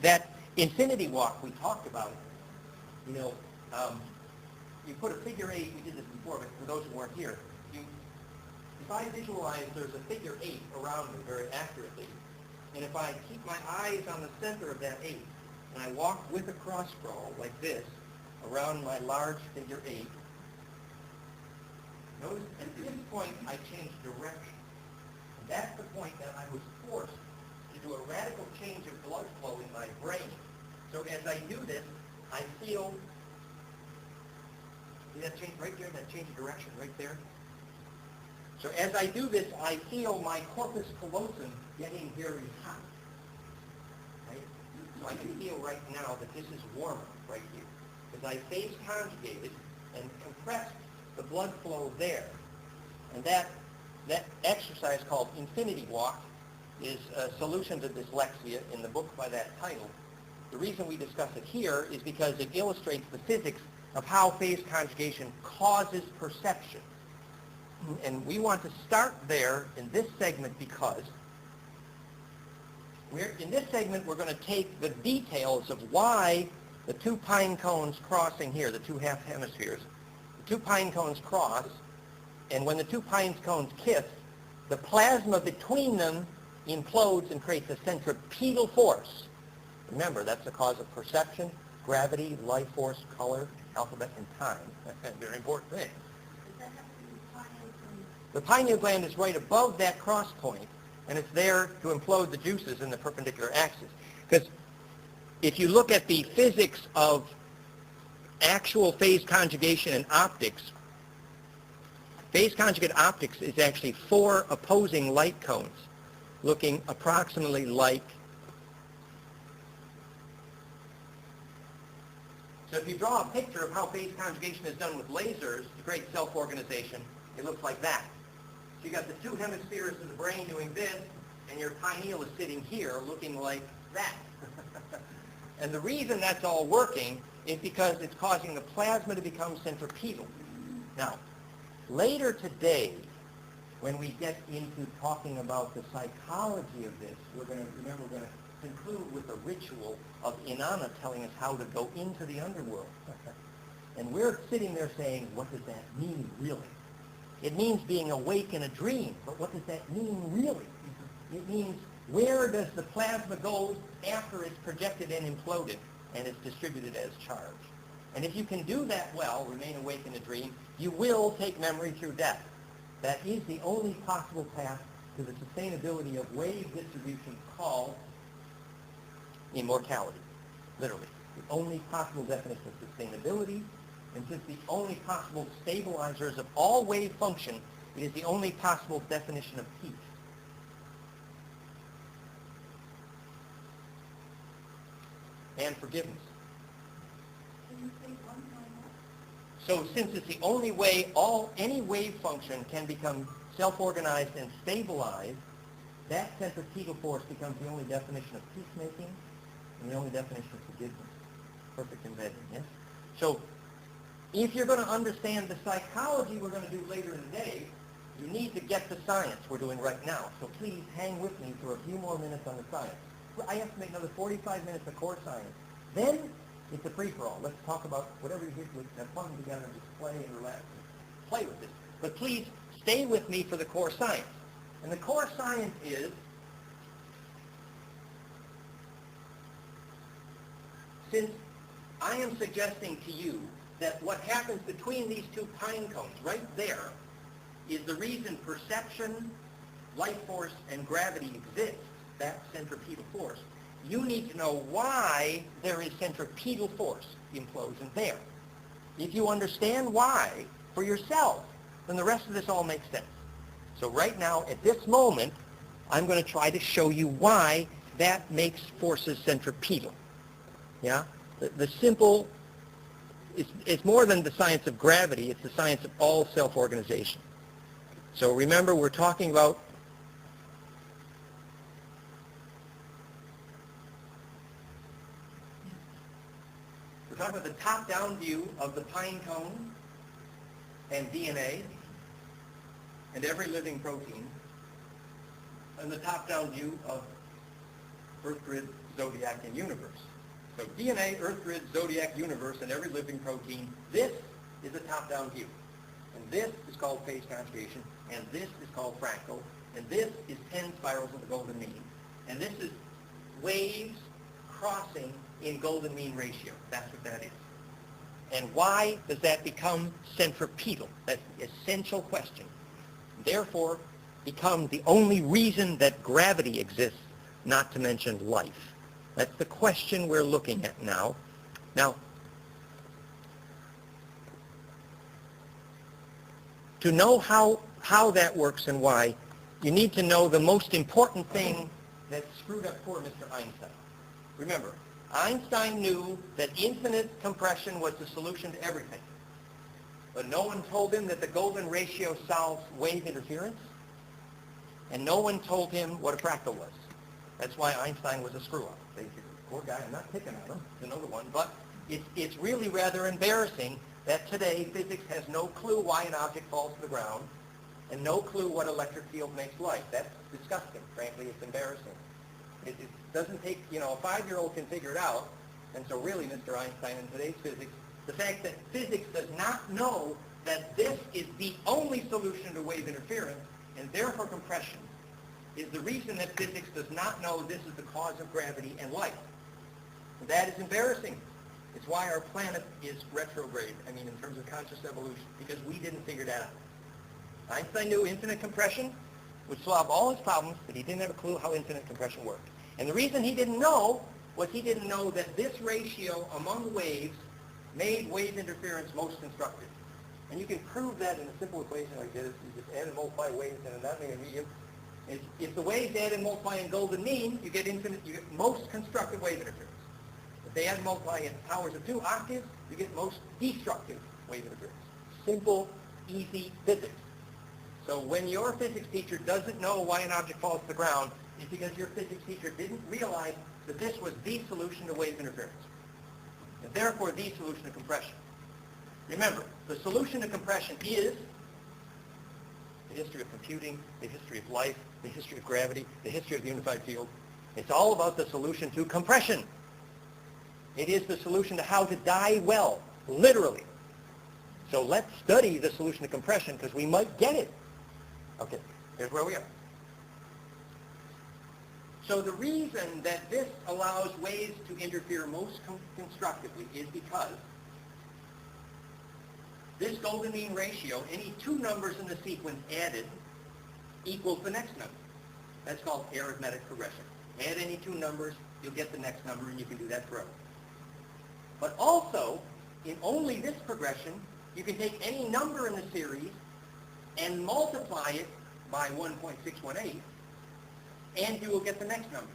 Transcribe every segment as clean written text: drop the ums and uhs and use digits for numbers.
That infinity walk we talked about, you know, you put a figure 8, we did this before, but for those who weren't here, if I visualize there's a figure 8 around me very accurately, and if I keep my eyes on the center of that 8, and I walk with a cross scroll like this around my large figure 8, notice at this point I change direction. And that's the point that I was forced to do a radical change of blood flow in my brain. So as I do this, I feel, see that change right there, that change of direction right there? So as I do this, I feel my corpus callosum getting very hot. Right? So I can feel right now that this is warmer right here. Because I phase conjugated and compressed the blood flow there. And that exercise called Infinity Walk is a solution to dyslexia in the book by that title. The reason we discuss it here is because it illustrates the physics of how phase conjugation causes perception. And we want to start there in this segment because in this segment we're going to take the details of why the two pine cones crossing here, the two half hemispheres, the two pine cones cross, and when the two pine cones kiss, the plasma between them implodes and creates a centripetal force. Remember, that's the cause of perception, gravity, life force, color, alphabet, and time. Very important thing. The pineal gland is right above that cross point, and it's there to implode the juices in the perpendicular axis. Because if you look at the physics of actual phase conjugation in optics, phase conjugate optics is actually 4 opposing light cones looking approximately like. So if you draw a picture of how phase conjugation is done with lasers to create self-organization, it looks like that. So you got the two hemispheres of the brain doing this, and your pineal is sitting here looking like that. And the reason that's all working is because it's causing the plasma to become centripetal. Now, later today, when we get into talking about the psychology of this, we're going to conclude with a ritual of Inanna telling us how to go into the underworld. And we're sitting there saying, what does that mean really? It means being awake in a dream, but what does that mean really? It means where does the plasma go after it's projected and imploded and it's distributed as charge? And if you can do that well, remain awake in a dream, you will take memory through death. That is the only possible path to the sustainability of wave distribution called immortality, literally. The only possible definition of sustainability, and since the only possible stabilizers of all wave function, it is the only possible definition of peace. And forgiveness. So since it's the only way any wave function can become self-organized and stabilized, that centripetal force becomes the only definition of peacemaking and the only definition of forgiveness. Perfect embedding, yes? So if you're going to understand the psychology we're going to do later in the day, you need to get the science we're doing right now. So please hang with me for a few more minutes on the science. I have to make another 45 minutes of core science. Then it's a free-for-all. Let's talk about whatever you get with, have fun together, and just play and relax. Play with this. But please stay with me for the core science. And the core science is, since I am suggesting to you that what happens between these two pine cones right there is the reason perception, life force, and gravity exist, that centripetal force, you need to know why there is centripetal force, the implosion there. If you understand why for yourself, then the rest of this all makes sense. So right now, at this moment, I'm going to try to show you why that makes forces centripetal. Yeah? The simple, it's more than the science of gravity, it's the science of all self-organization. So remember, we're talking about the top-down view of the pine cone and DNA and every living protein, and the top-down view of Earth grid, zodiac, and universe. So DNA, Earth grid, zodiac, universe, and every living protein. This is a top-down view. And this is called phase conjugation, and this is called fractal, and this is 10 spirals of the golden mean. And this is waves crossing in golden mean ratio. That's what that is. And why does that become centripetal? That's the essential question. Therefore, become the only reason that gravity exists, not to mention life. That's the question we're looking at now. Now, to know how that works and why, you need to know the most important thing that screwed up poor Mr. Einstein. Remember, Einstein knew that infinite compression was the solution to everything. But no one told him that the golden ratio solves wave interference, and no one told him what a fractal was. That's why Einstein was a screw-up. Poor guy, I'm not picking on him, it's another one, but it's really rather embarrassing that today physics has no clue why an object falls to the ground and no clue what electric field makes light. That's disgusting. Frankly, it's embarrassing. It doesn't take, a 5-year-old can figure it out. And so really, Mr. Einstein, in today's physics, the fact that physics does not know that this is the only solution to wave interference, and therefore compression, is the reason that physics does not know this is the cause of gravity and light. And that is embarrassing. It's why our planet is retrograde, in terms of conscious evolution, because we didn't figure that out. Einstein knew infinite compression would solve all his problems, but he didn't have a clue how infinite compression worked. And the reason he didn't know was he didn't know that this ratio among waves made wave interference most constructive. And you can prove that in a simple equation like this. You just add and multiply waves in a non-linear medium. If the waves add and multiply in golden mean, you get most constructive wave interference. If they add and multiply in powers of 2 octaves, you get most destructive wave interference. Simple, easy physics. So when your physics teacher doesn't know why an object falls to the ground, it's because your physics teacher didn't realize that this was the solution to wave interference, and therefore the solution to compression. Remember, the solution to compression is the history of computing, the history of life, the history of gravity, the history of the unified field. It's all about the solution to compression. It is the solution to how to die well, literally. So let's study the solution to compression because we might get it. Okay, here's where we are. So the reason that this allows waves to interfere most constructively is because this golden mean ratio, any 2 numbers in the sequence added, equals the next number. That's called arithmetic progression. Add any 2 numbers, you'll get the next number, and you can do that forever. But also, in only this progression, you can take any number in the series and multiply it by 1.618, and you will get the next number.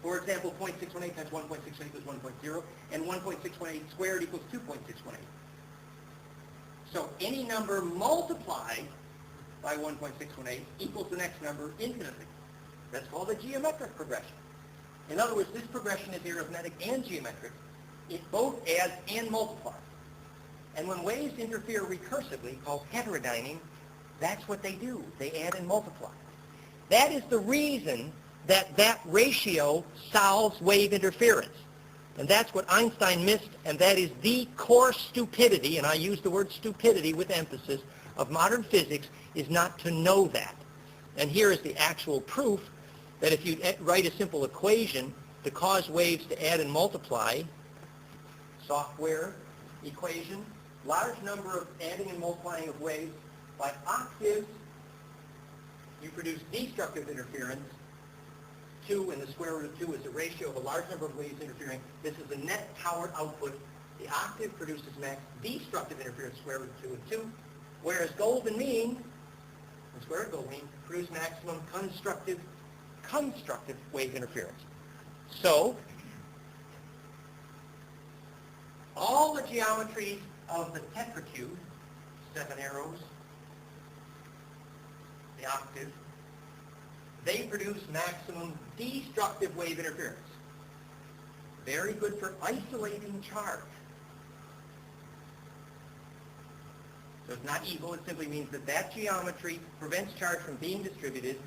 For example, 0.618 times 1.618 equals 1.0, and 1.618 squared equals 2.618. So any number multiplied by 1.618 equals the next number infinitely. That's called a geometric progression. In other words, this progression is arithmetic and geometric. It both adds and multiplies. And when waves interfere recursively, called heterodyning, that's what they do. They add and multiply. That is the reason that ratio solves wave interference. And that's what Einstein missed, and that is the core stupidity, and I use the word stupidity with emphasis, of modern physics, is not to know that. And here is the actual proof that if you write a simple equation to cause waves to add and multiply, software equation, large number of adding and multiplying of waves by octaves, you produce destructive interference. 2 and the square root of 2 is the ratio of a large number of waves interfering. This is the net power output. The octave produces max destructive interference, square root of 2 and 2, whereas golden mean, the square root of golden mean, produce maximum constructive wave interference. So, all the geometries of the tetracube, 7 arrows, the octave, they produce maximum destructive wave interference. Very good for isolating charge. So it's not evil, it simply means that geometry prevents charge from being distributed